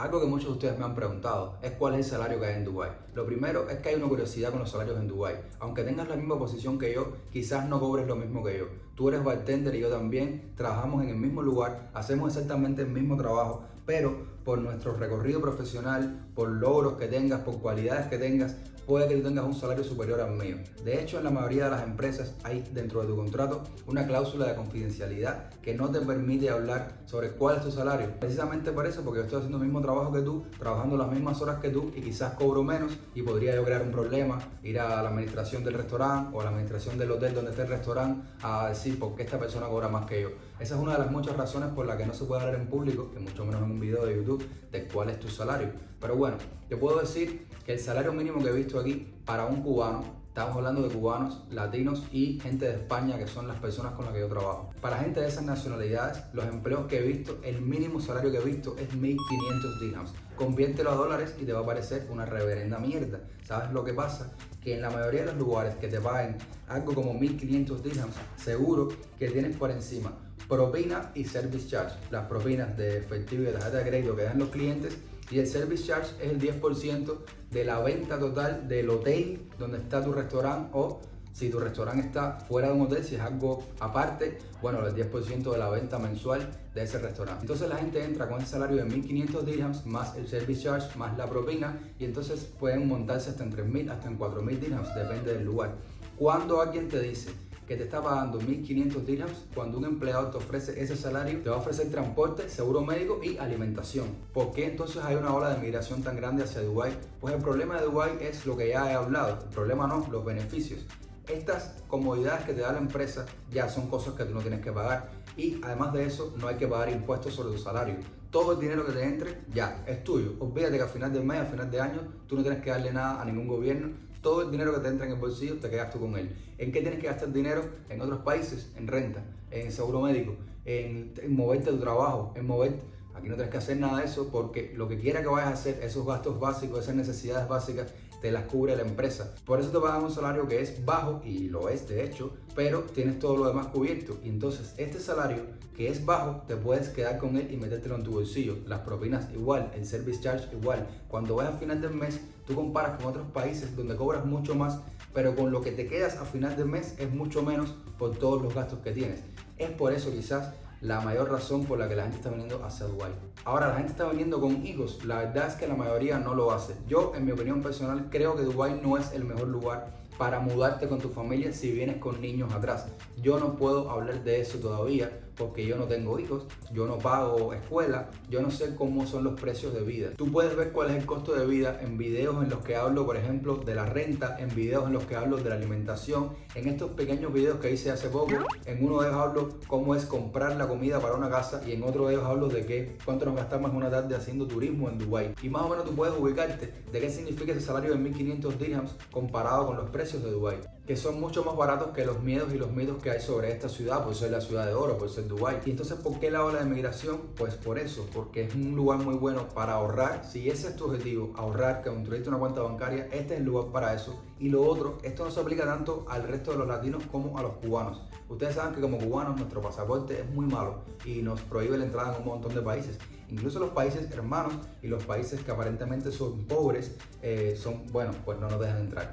Algo que muchos de ustedes me han preguntado es cuál es el salario que hay en Dubái. Lo primero es que hay una curiosidad con los salarios en Dubái. Aunque tengas la misma posición que yo, quizás no cobres lo mismo que yo. Tú eres bartender y yo también, trabajamos en el mismo lugar, hacemos exactamente el mismo trabajo, pero por nuestro recorrido profesional, por logros que tengas, por cualidades que tengas, puede que tú tengas un salario superior al mío. De hecho, en la mayoría de las empresas hay dentro de tu contrato una cláusula de confidencialidad que no te permite hablar sobre cuál es tu salario. Precisamente por eso, porque yo estoy haciendo el mismo trabajo que tú, trabajando las mismas horas que tú y quizás cobro menos y podría yo crear un problema, ir a la administración del restaurante o a la administración del hotel donde esté el restaurante a decir por qué esta persona cobra más que yo. Esa es una de las muchas razones por las que no se puede hablar en público, que mucho menos en un video de YouTube, de cuál es tu salario. Pero bueno, te puedo decir que el salario mínimo que he visto aquí para un cubano, estamos hablando de cubanos, latinos y gente de España, que son las personas con las que yo trabajo. Para gente de esas nacionalidades, los empleos que he visto, el mínimo salario que he visto es 1.500 dirhams. Conviértelo a dólares y te va a parecer una reverenda mierda. ¿Sabes lo que pasa? Que en la mayoría de los lugares que te paguen algo como 1.500 dirhams, seguro que tienes por encima propina y service charge. Las propinas de efectivo y de tarjeta de crédito que dan los clientes, y el service charge es el 10% de la venta total del hotel donde está tu restaurante, o si tu restaurante está fuera de un hotel, si es algo aparte, bueno, el 10% de la venta mensual de ese restaurante. Entonces la gente entra con ese salario de 1.500 dirhams más el service charge más la propina, y entonces pueden montarse hasta en 3.000 hasta en 4.000 dirhams, depende del lugar. Cuando alguien te dice que te está pagando 1.500 dirhams, cuando un empleado te ofrece ese salario, te va a ofrecer transporte, seguro médico y alimentación. ¿Por qué entonces hay una ola de migración tan grande hacia Dubái? Pues el problema de Dubái es lo que ya he hablado. El problema no, los beneficios. Estas comodidades que te da la empresa ya son cosas que tú no tienes que pagar, y además de eso no hay que pagar impuestos sobre tu salario. Todo el dinero que te entre ya es tuyo. Olvídate que al final del mes, al final de año, tú no tienes que darle nada a ningún gobierno. Todo el dinero que te entra en el bolsillo te quedas tú con él. ¿En qué tienes que gastar dinero? En otros países, en renta, en seguro médico, en moverte a tu trabajo, en moverte. Aquí no tienes que hacer nada de eso, porque lo que quiera que vayas a hacer, esos gastos básicos, esas necesidades básicas, te las cubre la empresa. Por eso te pagan un salario que es bajo, y lo es de hecho, pero tienes todo lo demás cubierto. Y entonces este salario que es bajo, te puedes quedar con él y metértelo en tu bolsillo. Las propinas igual, el service charge igual. Cuando vas al final del mes, tú comparas con otros países donde cobras mucho más, pero con lo que te quedas a final del mes es mucho menos por todos los gastos que tienes. Es por eso quizás la mayor razón por la que la gente está viniendo hacia Dubái. Ahora, la gente está viniendo con hijos. La verdad es que la mayoría no lo hace. Yo, en mi opinión personal, creo que Dubái no es el mejor lugar para mudarte con tu familia si vienes con niños atrás. Yo no puedo hablar de eso todavía porque yo no tengo hijos, yo no pago escuela, yo no sé cómo son los precios de vida. Tú puedes ver cuál es el costo de vida en videos en los que hablo, por ejemplo, de la renta, en videos en los que hablo de la alimentación, en estos pequeños videos que hice hace poco. En uno de ellos hablo cómo es comprar la comida para una casa, y en otro de ellos hablo de cuánto nos gastamos en una tarde haciendo turismo en Dubái. Y más o menos tú puedes ubicarte de qué significa ese salario de 1.500 dirhams comparado con los precios de Dubái, que son mucho más baratos que los miedos y los mitos que hay sobre esta ciudad, por ser la ciudad de oro, por ser Dubái. Y entonces, ¿por qué la ola de migración? Pues por eso, porque es un lugar muy bueno para ahorrar. Si ese es tu objetivo, ahorrar, que construirte una cuenta bancaria, este es el lugar para eso. Y lo otro, esto no se aplica tanto al resto de los latinos como a los cubanos. Ustedes saben que como cubanos nuestro pasaporte es muy malo y nos prohíbe la entrada en un montón de países. Incluso los países hermanos y los países que aparentemente son pobres, pues no nos dejan entrar.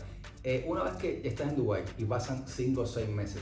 Una vez que estás en Dubái y pasan 5 o 6 meses,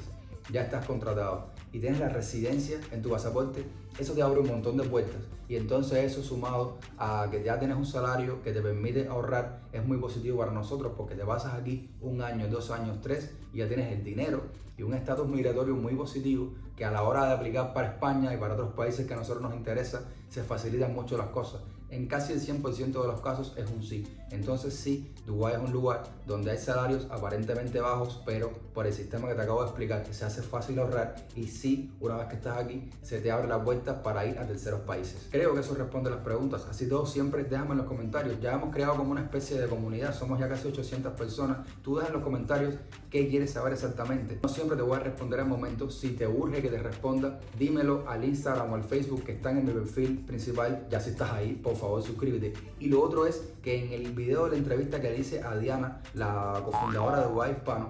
ya estás contratado y tienes la residencia en tu pasaporte, eso te abre un montón de puertas. Y entonces eso, sumado a que ya tienes un salario que te permite ahorrar, es muy positivo para nosotros, porque te pasas aquí 1 año, 2 años, 3 y ya tienes el dinero y un estatus migratorio muy positivo, que a la hora de aplicar para España y para otros países que a nosotros nos interesa, se facilitan mucho las cosas. En casi el 100% de los casos es un sí. Entonces sí, Dubái es un lugar donde hay salarios aparentemente bajos, pero por el sistema que te acabo de explicar, se hace fácil ahorrar, y sí, una vez que estás aquí, se te abre la puerta para ir a terceros países. Creo que eso responde a las preguntas. Así todo, siempre déjame en los comentarios. Ya hemos creado como una especie de comunidad, somos ya casi 800 personas. Tú deja en los comentarios qué quieres saber exactamente. No siempre te voy a responder al momento. Si te urge que te responda, dímelo al Instagram o al Facebook que están en mi perfil principal. Ya si estás ahí, por favor suscríbete. Y lo otro es que en el video de la entrevista que le hice a Diana, la cofundadora de Dubái Hispano,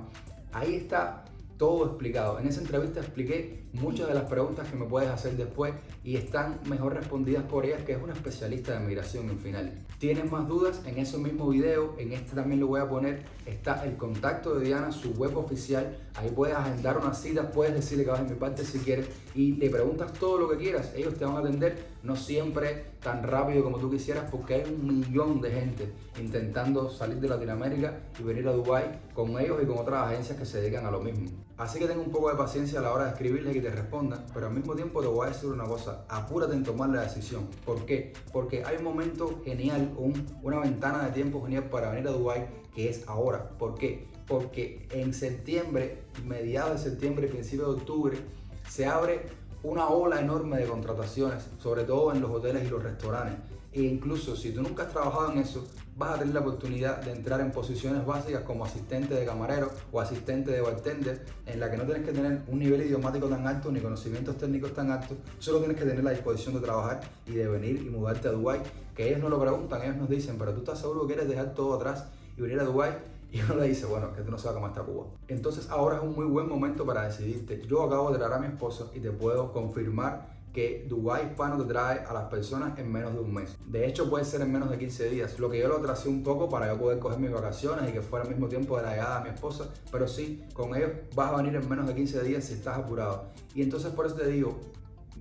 ahí está todo explicado. En esa entrevista expliqué muchas de las preguntas que me puedes hacer después y están mejor respondidas por ella, que es una especialista de migración en final. ¿Tienes más dudas? En ese mismo video, en este también lo voy a poner, está el contacto de Diana, su web oficial. Ahí puedes agendar una cita, puedes decirle que vas en mi parte si quieres y le preguntas todo lo que quieras. Ellos te van a atender, no siempre tan rápido como tú quisieras, porque hay 1.000.000 de gente intentando salir de Latinoamérica y venir a Dubái con ellos y con otras agencias que se dedican a lo mismo. Así que ten un poco de paciencia a la hora de escribirles y que te respondan, pero al mismo tiempo te voy a decir una cosa: apúrate en tomar la decisión. ¿Por qué? Porque hay un momento genial, una ventana de tiempo genial para venir a Dubái, que es ahora. ¿Por qué? Porque en septiembre, mediados de septiembre, principios de octubre, se abre una ola enorme de contrataciones, sobre todo en los hoteles y los restaurantes. E incluso si tú nunca has trabajado en eso, vas a tener la oportunidad de entrar en posiciones básicas como asistente de camarero o asistente de bartender, en la que no tienes que tener un nivel idiomático tan alto ni conocimientos técnicos tan altos, solo tienes que tener la disposición de trabajar y de venir y mudarte a Dubái, que ellos no lo preguntan, ellos nos dicen, pero tú estás seguro que quieres dejar todo atrás y venir a Dubái. Y uno le dice, bueno, que tú no sabes cómo está Cuba. Entonces ahora es un muy buen momento para decidirte. Yo acabo de traer a mi esposa y te puedo confirmar que Dubái Hispano te trae a las personas en menos de un mes. De hecho, puede ser en menos de 15 días, lo que yo lo atrasé un poco para yo poder coger mis vacaciones y que fuera al mismo tiempo de la llegada de mi esposa, pero sí, con ellos vas a venir en menos de 15 días si estás apurado. Y entonces por eso te digo,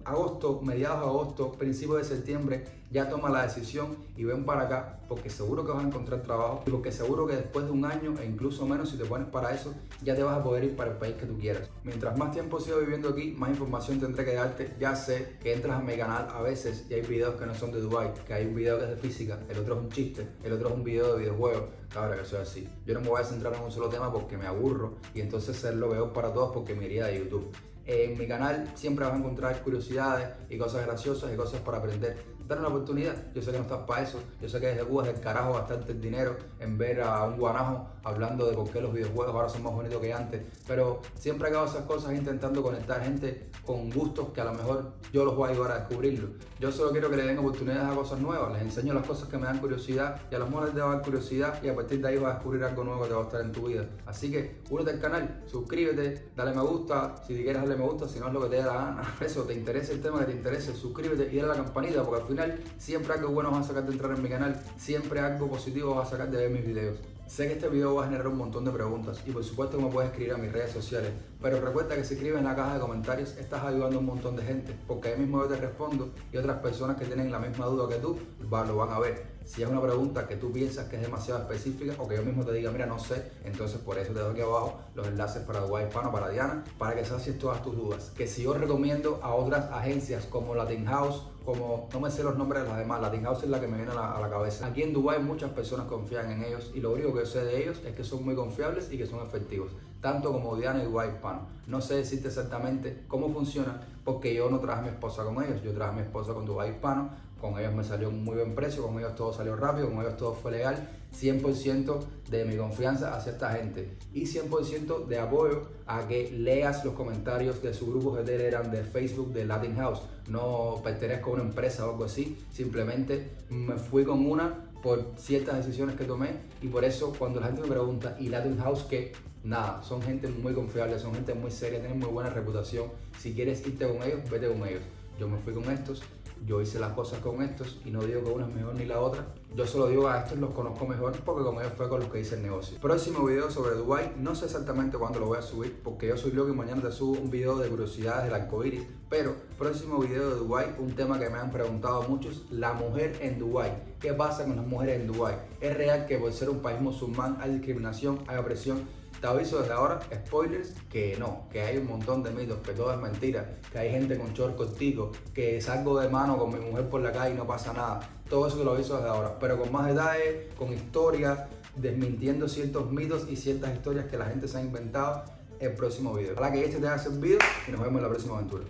agosto, mediados de agosto, principios de septiembre, ya toma la decisión y ven para acá, porque seguro que vas a encontrar trabajo y porque seguro que después de un año e incluso menos, si te pones para eso, ya te vas a poder ir para el país que tú quieras. Mientras más tiempo sigo viviendo aquí, más información tendré que darte. Ya sé que entras a mi canal a veces y hay videos que no son de Dubái, que hay un video que es de física, el otro es un chiste, el otro es un video de videojuegos. Claro que soy así. Yo no me voy a centrar en un solo tema porque me aburro y entonces ser lo peor para todos porque me iría de YouTube. En mi canal siempre vas a encontrar curiosidades y cosas graciosas y cosas para aprender. Dale una oportunidad. Yo sé que no estás para eso. Yo sé que desde Cuba es del carajo gastarte el dinero en ver a un guanajo hablando de por qué los videojuegos ahora son más bonitos que antes. Pero siempre hago esas cosas intentando conectar gente con gustos que a lo mejor yo los voy a ayudar a descubrirlo. Yo solo quiero que le den oportunidades a cosas nuevas. Les enseño las cosas que me dan curiosidad y a lo mejor les debo dar curiosidad y a partir de ahí vas a descubrir algo nuevo que te va a estar en tu vida. Así que únete al canal, suscríbete, dale me gusta. Si quieres darle me gusta, si no es lo que te dé la gana. Eso, te interesa el tema que te interese, suscríbete y dale a la campanita, porque al final siempre algo bueno vas a sacar de entrar en mi canal, siempre algo positivo vas a sacar de ver mis videos. Sé que este video va a generar un montón de preguntas y por supuesto me puedes escribir a mis redes sociales, pero recuerda que si escribes en la caja de comentarios estás ayudando a un montón de gente, porque ahí mismo yo te respondo y otras personas que tienen la misma duda que tú lo van a ver. Si es una pregunta que tú piensas que es demasiado específica o que yo mismo te diga, mira, no sé, entonces por eso te dejo aquí abajo los enlaces para Dubái Hispano, para Diana, para que sacies todas tus dudas. Que si yo recomiendo a otras agencias como Latin House, como no me sé los nombres de las demás, Latin House es la que me viene a la cabeza. Aquí en Dubái muchas personas confían en ellos y lo único que yo sé de ellos es que son muy confiables y que son efectivos, tanto como Diana y Dubái Hispano. No sé decirte exactamente cómo funciona porque yo no traje a mi esposa con ellos, yo traje a mi esposa con Dubái Hispano. Con ellos me salió un muy buen precio, con ellos todo salió rápido, con ellos todo fue legal. 100% de mi confianza hacia esta gente y 100% de apoyo a que leas los comentarios de sus grupos de Telegram, de Facebook, de Latin House. No pertenezco a una empresa o algo así, simplemente me fui con una por ciertas decisiones que tomé y por eso cuando la gente me pregunta, ¿y Latin House qué? Nada, son gente muy confiable, son gente muy seria, tienen muy buena reputación. Si quieres irte con ellos, vete con ellos. Yo me fui con estos. Yo hice las cosas con estos y no digo que una es mejor ni la otra. Yo solo digo a estos los conozco mejor porque con ellos fue con los que hice el negocio. Próximo video sobre Dubái, no sé exactamente cuándo lo voy a subir porque yo soy loco y mañana te subo un video de curiosidades del arcoíris. Pero próximo video de Dubái, un tema que me han preguntado muchos, la mujer en Dubái. ¿Qué pasa con las mujeres en Dubái? ¿Es real que por ser un país musulmán hay discriminación, hay opresión? Te aviso desde ahora, spoilers, que no, que hay un montón de mitos, que todo es mentira, que hay gente con short cortico, que salgo de mano con mi mujer por la calle y no pasa nada. Todo eso te lo aviso desde ahora, pero con más detalles, con historias, desmintiendo ciertos mitos y ciertas historias que la gente se ha inventado el próximo video. Ojalá que este te haya servido y nos vemos en la próxima aventura.